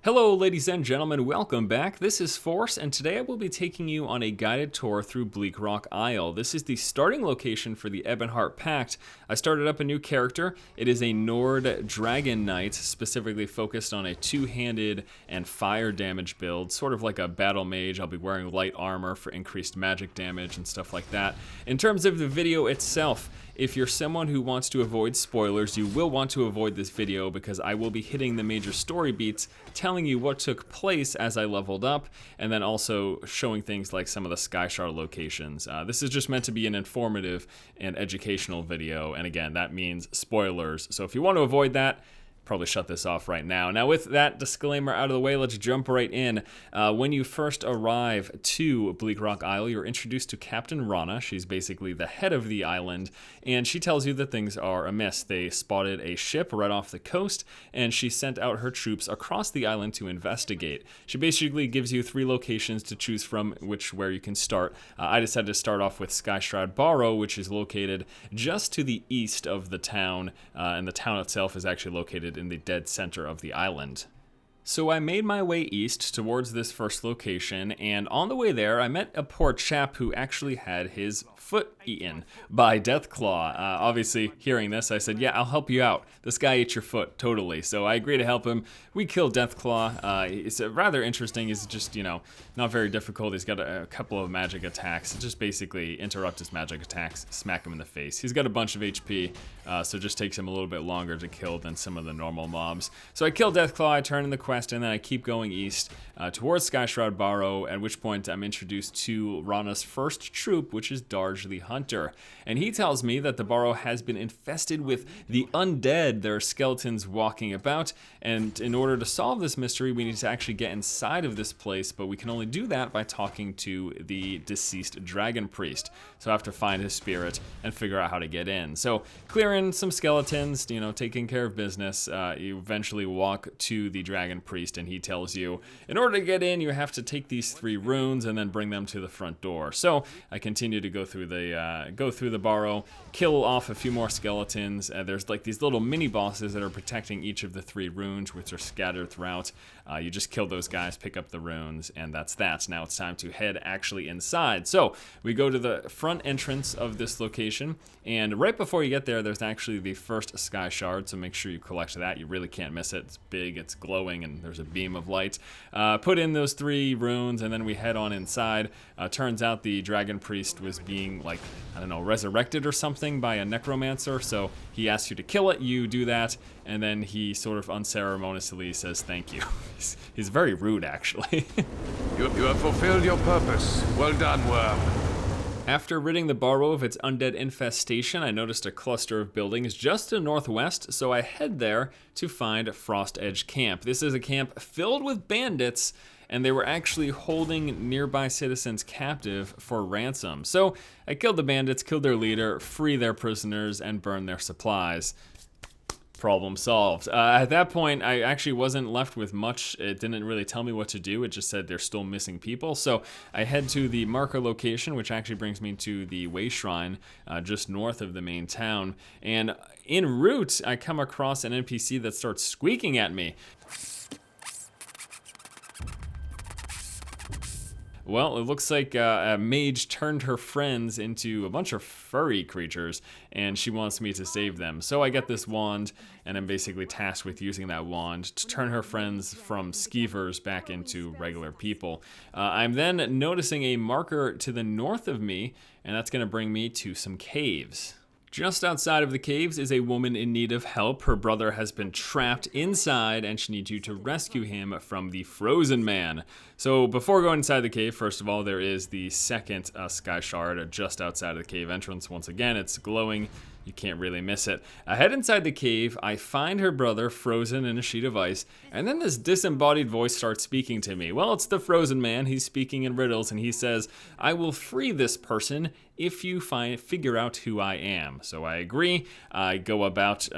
Hello ladies and gentlemen, welcome back. This is Force, and today I will be taking you on a guided tour through Bleakrock Isle. This is the starting location for the Ebonheart Pact. I started up a new character. It is a Nord Dragon Knight, specifically focused on a two-handed and fire damage build, sort of like a battle mage. I'll be wearing light armor for increased magic damage and stuff like that. In terms of the video itself, if you're someone who wants to avoid spoilers, you will want to avoid this video because I will be hitting the major story beats, telling you what took place as I leveled up, and then also showing things like some of the Skyshroud locations. This is just meant to be an informative and educational video, and again, that means spoilers. So if you want to avoid that, probably shut this off right now. Now, with that disclaimer out of the way, let's jump right in. When you first arrive to Bleakrock Isle, you're introduced to Captain Rana. She's basically the head of the island, and she tells you that things are amiss. They spotted a ship right off the coast, and she sent out her troops across the island to investigate. She basically gives you 3 locations to choose from where you can start. I decided to start off with Skyshroud Barrow, which is located just to the east of the town, and the town itself is actually located in the dead center of the island. So I made my way east towards this first location, and on the way there I met a poor chap who actually had his foot eaten by Deathclaw. Obviously, hearing this, I said, yeah, I'll help you out. This guy ate your foot, totally. So I agree to help him. We killed Deathclaw. It's rather interesting. He's just, not very difficult. He's got a couple of magic attacks. Just basically interrupt his magic attacks, smack him in the face. He's got a bunch of HP, so it just takes him a little bit longer to kill than some of the normal mobs. So I kill Deathclaw, I turn in the quest, and then I keep going east towards Skyshroud Barrow, at which point I'm introduced to Rana's first troop, which is Darge the Hunter. And he tells me that the Barrow has been infested with the undead. There are skeletons walking about, and in order to solve this mystery, we need to actually get inside of this place, but we can only do that by talking to the deceased dragon priest. So I have to find his spirit and figure out how to get in. So clearing some skeletons, taking care of business, you eventually walk to the dragon priest, and he tells you, in order to get in, you have to take these 3 runes and then bring them to the front door. So I continue to go through the Barrow, kill off a few more skeletons. There's like these little mini bosses that are protecting each of the 3 runes, which are scattered throughout. You just kill those guys, pick up the runes, and that's that. Now it's time to head actually inside. So we go to the front entrance of this location, and right before you get there, there's actually the first Sky Shard, so make sure you collect that. You really can't miss it. It's big, it's glowing, and there's a beam of light. Put in those 3 runes, and then we head on inside. Turns out the dragon priest was being, resurrected or something by a necromancer, so he asks you to kill it. You do that, and then he sort of unceremoniously says thank you. He's very rude, actually. You have fulfilled your purpose. Well done, worm. After ridding the Barrow of its undead infestation, I noticed a cluster of buildings just to the northwest, so I head there to find Frost Edge Camp. This is a camp filled with bandits, and they were actually holding nearby citizens captive for ransom. So I killed the bandits, killed their leader, free their prisoners, and burned their supplies. Problem solved. At that point, I actually wasn't left with much. It didn't really tell me what to do. It just said they're still missing people. So I head to the marker location, which actually brings me to the Way Shrine, just north of the main town. And en route, I come across an NPC that starts squeaking at me. Well, it looks like a mage turned her friends into a bunch of furry creatures, and she wants me to save them. So I get this wand, and I'm basically tasked with using that wand to turn her friends from skeevers back into regular people. I'm then noticing a marker to the north of me, and that's going to bring me to some caves. Just outside of the caves is a woman in need of help. Her brother has been trapped inside, and she needs you to rescue him from the Frozen Man. So before going inside the cave, first of all, there is the second Sky Shard just outside of the cave entrance. Once again, it's glowing. You can't really miss it. I head inside the cave, I find her brother frozen in a sheet of ice, and then this disembodied voice starts speaking to me. Well, it's the Frozen Man. He's speaking in riddles, and he says, I will free this person if you figure out who I am. So I agree. I go about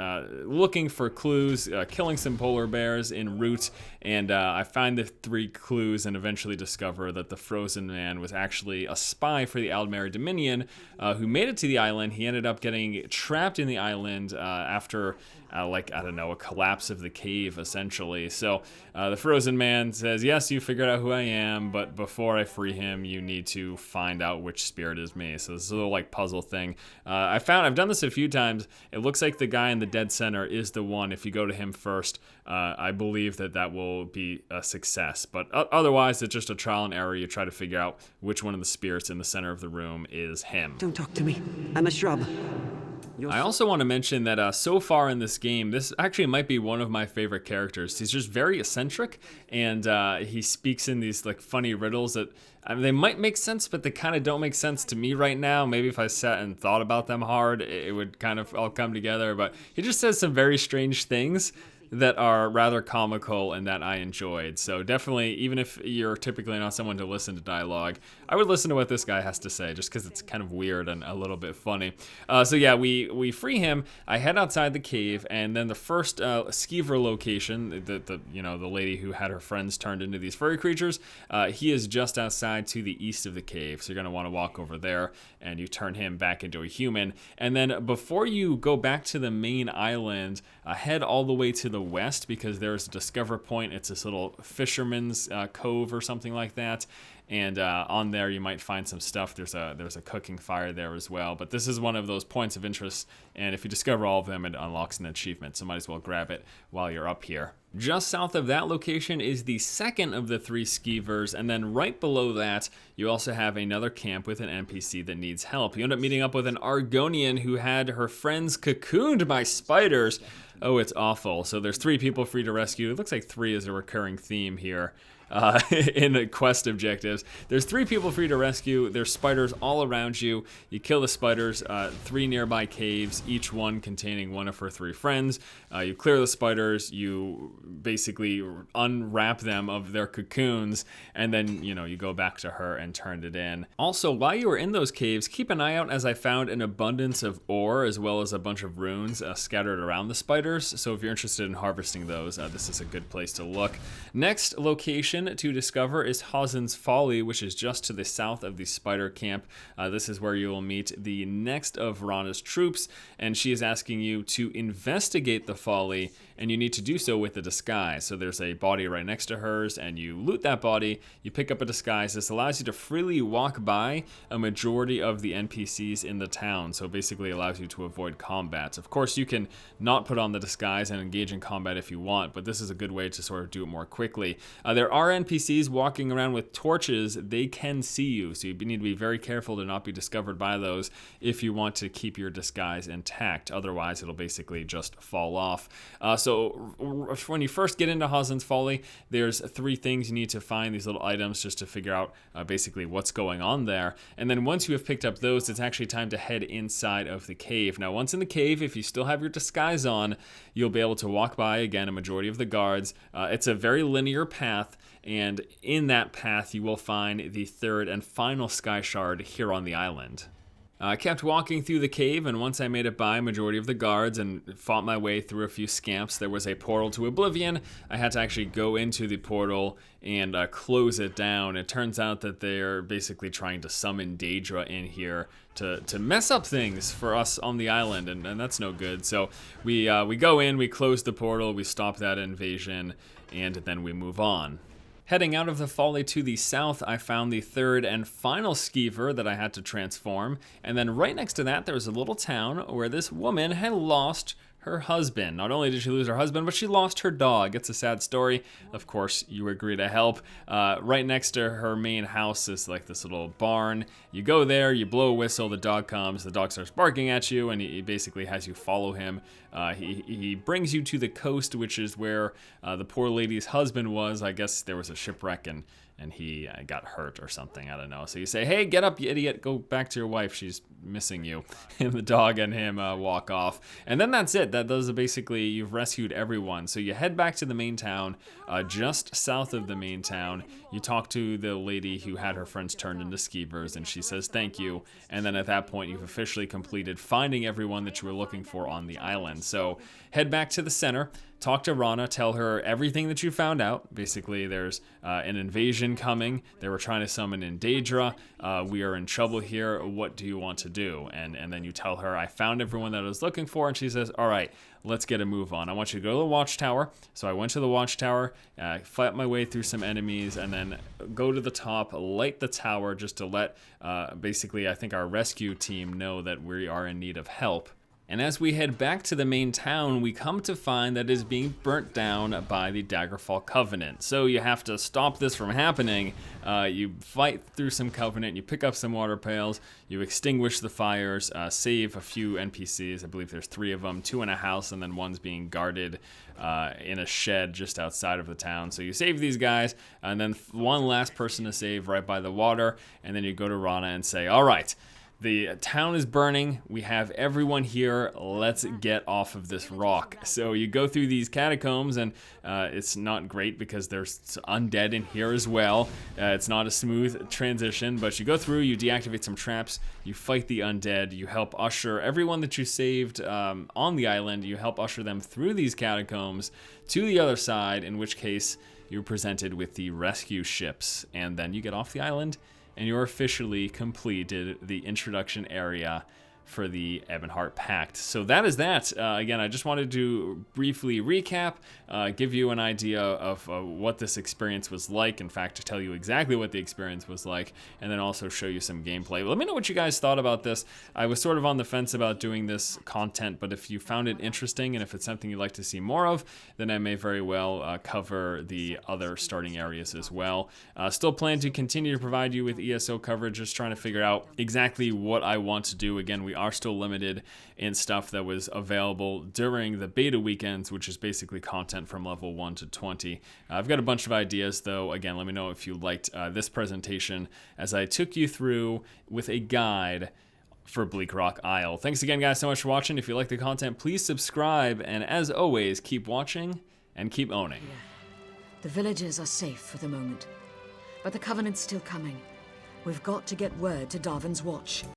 looking for clues, killing some polar bears en route, and I find the 3 clues and eventually discover that the Frozen Man was actually a spy for the Aldmeri Dominion who made it to the island. He ended up getting trapped in the island after, like, I don't know, a collapse of the cave, essentially. So the frozen man says, yes, you figured out who I am, but before I free him, you need to find out which spirit is me. So this is a little, like, puzzle thing. I've done this a few times. It looks like the guy in the dead center is the one. If you go to him first, I believe that will be a success. But otherwise, it's just a trial and error. You try to figure out which one of the spirits in the center of the room is him. Don't talk to me. I'm a shrub. I also want to mention that so far in this game, this actually might be one of my favorite characters. He's just very eccentric, and he speaks in these like funny riddles that they might make sense, but they kind of don't make sense to me right now. Maybe if I sat and thought about them hard, it would kind of all come together. But he just says some very strange things that are rather comical and that I enjoyed. So definitely, even if you're typically not someone to listen to dialogue, I would listen to what this guy has to say, just because it's kind of weird and a little bit funny. So yeah, we free him. I head outside the cave, and then the first skeever location, the lady who had her friends turned into these furry creatures, he is just outside to the east of the cave. So you're gonna want to walk over there, and you turn him back into a human. And then before you go back to the main island, head all the way to the west, because there's a discover point. It's this little fisherman's cove or something like that. And on there you might find some stuff. There's a cooking fire there as well. But this is one of those points of interest, and if you discover all of them, it unlocks an achievement. So might as well grab it while you're up here. Just south of that location is the second of the 3 skeevers, and then right below that, you also have another camp with an NPC that needs help. You end up meeting up with an Argonian who had her friends cocooned by spiders. Oh, it's awful. So there's 3 people free to rescue. It looks like 3 is a recurring theme here. In the quest objectives. There's 3 people free to rescue. There's spiders all around you. You kill the spiders, 3 nearby caves, each one containing one of her 3 friends. You clear the spiders, you basically unwrap them of their cocoons, and then, you go back to her and turn it in. Also, while you were in those caves, keep an eye out, as I found an abundance of ore as well as a bunch of runes scattered around the spiders. So if you're interested in harvesting those, this is a good place to look. Next location to discover is Hazen's Folly, which is just to the south of the spider camp. This is where you will meet the next of Rana's troops, and she is asking you to investigate the folly, and you need to do so with a disguise. So there's a body right next to hers, and you loot that body, you pick up a disguise. This allows you to freely walk by a majority of the NPCs in the town, so basically allows you to avoid combat. Of course, you can not put on the disguise and engage in combat if you want, but this is a good way to sort of do it more quickly. There are NPCs walking around with torches. They can see you, so you need to be very careful to not be discovered by those if you want to keep your disguise intact. Otherwise, it'll basically just fall off. So when you first get into Hazen's Folly, there's 3 things you need to find, these little items, just to figure out basically what's going on there. And then once you have picked up those, it's actually time to head inside of the cave. Now, once in the cave, if you still have your disguise on, you'll be able to walk by, again, a majority of the guards. It's a very linear path, and in that path, you will find the 3rd and final Skyshroud here on the island. I kept walking through the cave, and once I made it by a majority of the guards and fought my way through a few scamps, there was a portal to Oblivion. I had to actually go into the portal and close it down. It turns out that they're basically trying to summon Daedra in here to mess up things for us on the island, and that's no good. So we go in, we close the portal, we stop that invasion, and then we move on. Heading out of the folly to the south, I found the 3rd and final skeever that I had to transform, and then right next to that there was a little town where this woman had lost her husband. Not only did she lose her husband, but she lost her dog. It's a sad story. Of course, you agree to help. Right next to her main house is like this little barn. You go there, you blow a whistle, the dog comes, the dog starts barking at you, and he basically has you follow him. He brings you to the coast, which is where the poor lady's husband was. I guess there was a shipwreck, and he got hurt or something, I don't know. So you say, hey, get up, you idiot, go back to your wife, she's missing you. And the dog and him walk off. And then that's it. Those are basically, you've rescued everyone. So you head back to the main town, just south of the main town. You talk to the lady who had her friends turned into skeevers, and she says thank you. And then at that point, you've officially completed finding everyone that you were looking for on the island. So head back to the center, talk to Rana, tell her everything that you found out. Basically, there's an invasion coming. They were trying to summon in Daedra. We are in trouble here. What do you want to do? And then you tell her, I found everyone that I was looking for. And she says, all right, let's get a move on. I want you to go to the watchtower. So I went to the watchtower, fight my way through some enemies, and then go to the top, light the tower just to let, basically, I think our rescue team know that we are in need of help. And as we head back to the main town, we come to find that it is being burnt down by the Daggerfall Covenant. So you have to stop this from happening. You fight through some Covenant, you pick up some water pails, you extinguish the fires, save a few NPCs. I believe there's 3 of them, 2 in a house, and then one's being guarded in a shed just outside of the town. So you save these guys, and then one last person to save right by the water, and then you go to Rana and say, all right, the town is burning. We have everyone here. Let's get off of this rock. So you go through these catacombs, and it's not great because there's undead in here as well. It's not a smooth transition, but you go through, you deactivate some traps, you fight the undead, you help usher everyone that you saved on the island, you help usher them through these catacombs to the other side, in which case you're presented with the rescue ships, and then you get off the island and you're officially completed the introduction area for the Ebonheart Pact. So that is that. Again, I just wanted to briefly recap, give you an idea of what this experience was like. In fact, to tell you exactly what the experience was like, and then also show you some gameplay. Let me know what you guys thought about this. I was sort of on the fence about doing this content, but if you found it interesting and if it's something you'd like to see more of, then I may very well cover the other starting areas as well. Still plan to continue to provide you with ESO coverage, just trying to figure out exactly what I want to do. Again, we are still limited in stuff that was available during the beta weekends, which is basically content from level 1 to 20. I've got a bunch of ideas though. Again, let me know if you liked this presentation as I took you through with a guide for Bleakrock Isle. Thanks again, guys, so much for watching. If you like the content, please subscribe, and as always, keep watching and keep owning. The villagers are safe for the moment, but the Covenant's still coming. We've got to get word to Darwin's Watch.